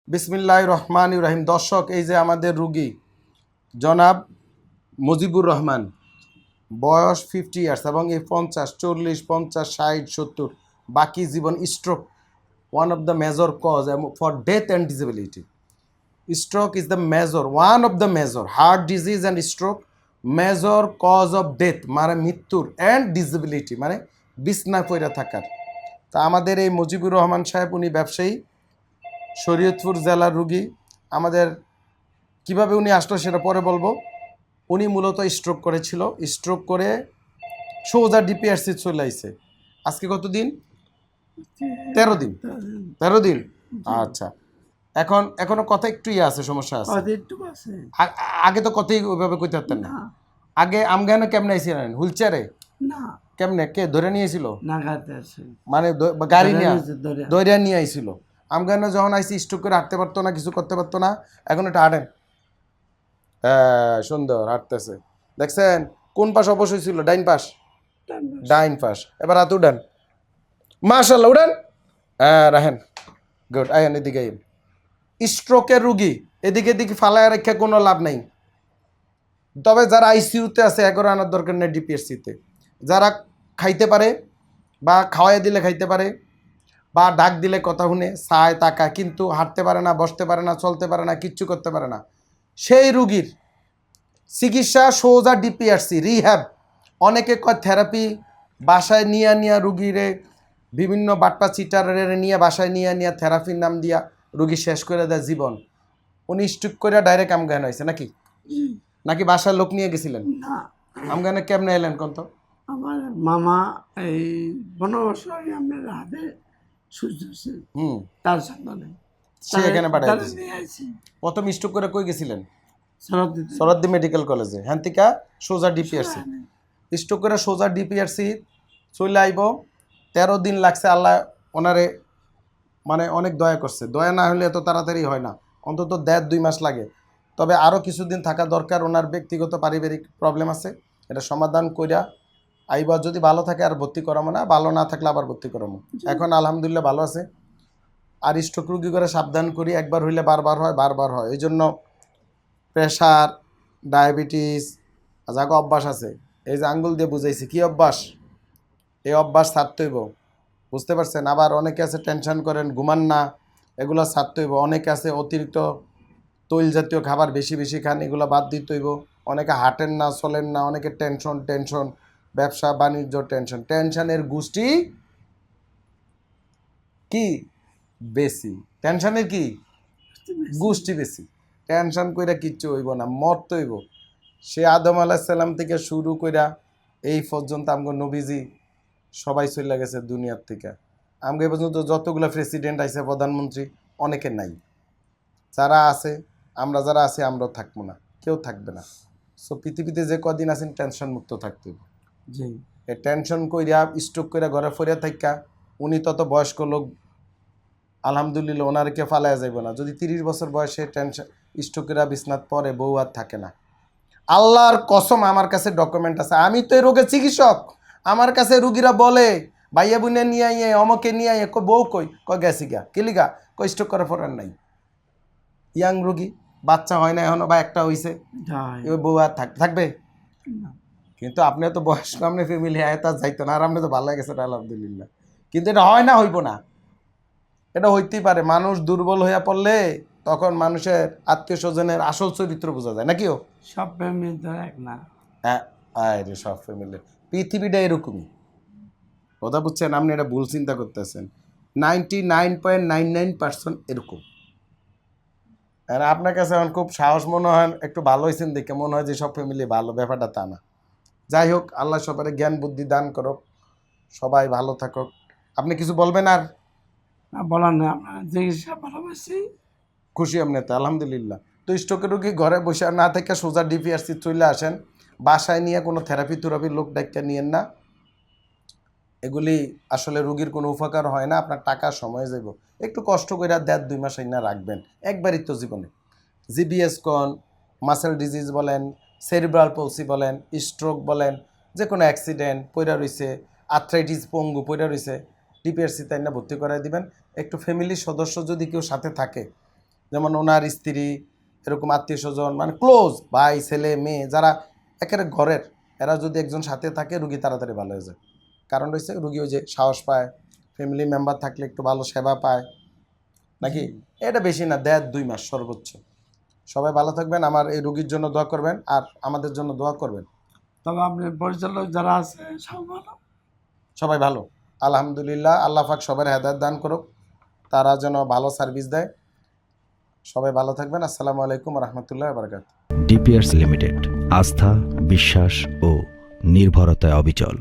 বিসমিল্লাহির রহমানির রহিম। দর্শক, এই যে আমাদের রুগী জনাব মুজিবুর রহমান, বয়স 50 ইয়ার্স এবং এই 50, 40, 50, 60, 70 বাকি জীবন stroke one of the major cause for death and disability. Stroke is the major one of the major heart disease and stroke major cause of death, মানে মৃত্যুর, অ্যান্ড ডিসেবিলিটি মানে বিছনা পইরা থাকার। তা আমাদের এই মুজিবুর রহমান সাহেব, উনি ব্যবসায়ী, শরীয়তপুর জেলার রুগী। আমাদের কিভাবে উনি আসলো সেটা পরে বলবো। উনি মূলত স্ট্রোক করেছিল, স্ট্রোক করে সোজা ডিপিআরসি চলে আইছে। আজকে কত দিন? 13 দিন। 13 দিন, আচ্ছা। এখনো কথা একটু আছে, সমস্যা আছে। আগে তো কথাই ওইভাবে কইতে পারতেন না। আগে আমগানে কেমনে আইছিলেন? হুইলচেয়ারে? না। কেমনে, কে ধরে নিয়ে আইছিল? না, মানে গাড়ি নিয়ে দৌড়িয়া নিয়ে আইছিল। আমগানে যখন আইসি স্ট্রোক করে হাঁটতে পারতো না, কিছু করতে পারতো না। এখন এটা হাঁটেন, হ্যাঁ সুন্দর হাঁটতেছে। দেখছেন কোন পাশ অবশ্যই ছিল? ডাইন পাশ, ডাইন পাশ। এবার হাত উঠান, মাশাআল্লাহ উঠান, হ্যাঁ রাখেন, গুড। আইন এদিকে আইন। স্ট্রোকের রুগী এদিকে এদিকে ফালায় রেখে কোনো লাভ নাই। তবে যারা আইসিইউতে আছে এগারো আনার দরকার নেই ডিপিএসসিতে। যারা খাইতে পারে বা খাওয়াই দিলে খাইতে পারে বা ডাক দিলে কথা শুনে, চায় তাকা, কিন্তু হাঁটতে পারে না, বসতে পারে না, চলতে পারে না, কিচ্ছু করতে পারে না, সেই রুগীর চিকিৎসা সোজা ডিপিআরসি রিহ্যাব। অনেকে কয় থেরাপি, বাসায় নিয়ে রুগীরে বিভিন্ন বাটপা চিটারের নিয়ে বাসায় নিয়ে থেরাপির নাম দিয়া রুগী শেষ করে দেয় জীবন। উনি স্ট্রোক করে ডাইরেক্ট আমগান হয়েছে নাকি? নাকি বাসার লোক নিয়ে গেছিলেন? আমগানে কেমনে এলেন কোন তো? আমার মামা এই 15 বছর আগে আমার হাতে সুস্থ হয়েছে, তার সন্তানে সে এখানে পাঠাইছে। প্রথম স্ট্রোক করে কই গেছিলেন? সরদ্দি মেডিকেল কলেজে। হ্যাঁ থেকে সোজা ডিপিআরসি। স্ট্রোক করে সোজা ডিপিআরসি চলে আইব। 13 দিন লাগছে। আল্লাহ ওনারে মানে অনেক দয়া করছে। দয়া না হলে এত তাড়াতাড়ি হয় না, অন্তত 1.5-2 মাস লাগে। তবে আরও কিছুদিন থাকা দরকার। ওনার ব্যক্তিগত পারিবারিক প্রবলেম আছে, এটা সমাধান কইরা আইবা। যদি ভালো থাকে আর ভর্তি করাবো না, ভালো না থাকলে আবার ভর্তি করাবো। এখন আলহামদুলিল্লাহ ভালো আছে। আর স্ট্রোক রুগী করে সাবধান করি, একবার হইলে বারবার হয়, বারবার হয়। এই জন্য প্রেশার, ডায়াবেটিস, যাকে অভ্যাস আছে, এই যে আঙ্গুল দিয়ে বুঝাইছি কি অভ্যাস, এই অভ্যাস ছাড়তে হইব, বুঝতে পারছেন? আবার অনেকে আছে টেনশন করেন, ঘুমান না, এগুলো ছাড়তে হইব। অনেকে আছে অতিরিক্ত তৈল জাতীয় খাবার বেশি বেশি খান, এগুলো বাদ দিতে হইব। অনেকে হাঁটেন না, চলেন না, অনেকে টেনশন, ব্যবসা বাণিজ্য টেনশনের গোষ্ঠী কি বেশি, টেনশনের কি গোষ্ঠী বেশি। টেনশন কইরা কিচ্ছু হইব না, মরতে হইব। সে আদম আলাইহিস সালাম থেকে শুরু কইরা এই পর্যন্ত আমগো নবীজি সবাই চলে গেছে দুনিয়ার থেকে। আমগো এই পর্যন্ত যতগুলো প্রেসিডেন্ট আইছে, প্রধানমন্ত্রী, অনেকে নাই। যারা আছে, আমরা যারা আছি, আমরাও থাকবো না, কেউ থাকবে না। সো পৃথিবীতে যে কদিন আছেন টেনশন মুক্ত থাকতে হবে। জি, এই টেনশন কইরা স্ট্রোক কইরা ঘরে ফিরে থাকা, উনি তত বয়স্ক লোক, আলহামদুলিল্লাহ ওনারকে ফালাইয়া যাইব না। যদি 30 বছর বয়সে টেনশন স্ট্রোকেরা বিছনাত পরে, বউ আর থাকে না। আল্লাহর কসম, আমার কাছে ডকুমেন্ট আছে। আমি তো এই রোগের চিকিৎসক। আমার কাছে রুগীরা বলে, ভাইয়া বোনে নিয়ে আইয়ে, অমকে নিয়ে আইয়ে, বউ কই, গেছি গা, কিলিগা, স্ট্রোক করে ফোরার নাই। ইয়াং রুগী, বাচ্চা হয় না এখনো, বা একটা হয়েছে, বউ আর থাকবে। কিন্তু আপনি তো বয়স কম, ফ্যামিলি আয়তা যাইতো না, আর আপনি তো ভালো গেছে আলহামদুলিল্লাহ। কিন্তু এটা হয় না, হইব না, এটা হইতেই পারে। মানুষ দুর্বল হইয়া পড়লে তখন মানুষের আত্মীয় স্বজনের আসল চরিত্র বোঝা যায় নাকিও। সব ফ্যামিলি তো এক না। হ্যাঁ, আরে সব ফ্যামিলি, পৃথিবীটা এরকমই। কথা বুঝছেন? আপনি এটা ভুল চিন্তা করতেছেন। 99.99% এরকম। আর আপনার কাছে এখন খুব সাহস মনে হয়, একটু ভালো হয়েছেন দেখে মনে হয় যে সব ফ্যামিলি ভালো, ব্যাপারটা তা না। যাই হোক, আল্লাহ সবাই জ্ঞান বুদ্ধি দান করুক, সবাই ভালো থাকুক। আপনি কিছু বলবেন? আর বলার না, আপনার চিকিৎসা ভালোবাসি, খুশি আপনি তো আলহামদুলিল্লাহ। তো স্ট্রোকের রোগী ঘরে বসে না থেকে সোজা ডিপিআরসি চলে আসেন। বাসায় নিয়ে কোনো থেরাপি লোক ডাক্তার নিয়েন না। এগুলি আসলে রুগীর কোনো উপকার হয় না, আপনার টাকা সময় যাব। একটু কষ্ট করে 1.5-2 মাস না রাখবেন, একবারই তো জীবনে। জিবিএস কন, মাসেল ডিজিজ বলেন, সেরিব্রাল পলসি বলেন, স্ট্রোক বলেন, যে কোনো অ্যাক্সিডেন্ট পইরা রইছে, আর্থ্রাইটিস পঙ্গু পইরা রইছে, ডিপিআরসি তাই না ভর্তি করাই দিবেন। একটু ফ্যামিলির সদস্য যদি কেউ সাথে থাকে, যেমন ওনার স্ত্রী, এরকম আত্মীয় স্বজন, মানে ক্লোজ ভাই ছেলে মেয়ে যারা একেবারে ঘরের, এরা যদি একজন সাথে থাকে রুগী তাড়াতাড়ি ভালো হয়ে যায়। কারণ হচ্ছে রুগী ওই যে সাহস পায়, ফ্যামিলি মেম্বার থাকলে একটু ভালো সেবা পায় নাকি। এটা বেশি না, 1.5-2 মাস সর্বোচ্চ। সবাই ভালো থাকবেন, আমার এই রুগীর জন্য দোয়া করবেন আর আমাদের জন্য দোয়া করবেন। তবে আপনার পরিচালক যারা আছে সব ভালো? সবাই ভালো আলহামদুলিল্লাহ, আল্লাহ পাক সবার হেদায়েত দান করুক, তারা যেন ভালো সার্ভিস দেয়। সবাই ভালো থাকবেন। আসসালামু আলাইকুম রহমতুল্লাহ বারকাতুহু। ডিপিআরস লিমিটেড, আস্থা, বিশ্বাস ও নির্ভরতায় অবিচল।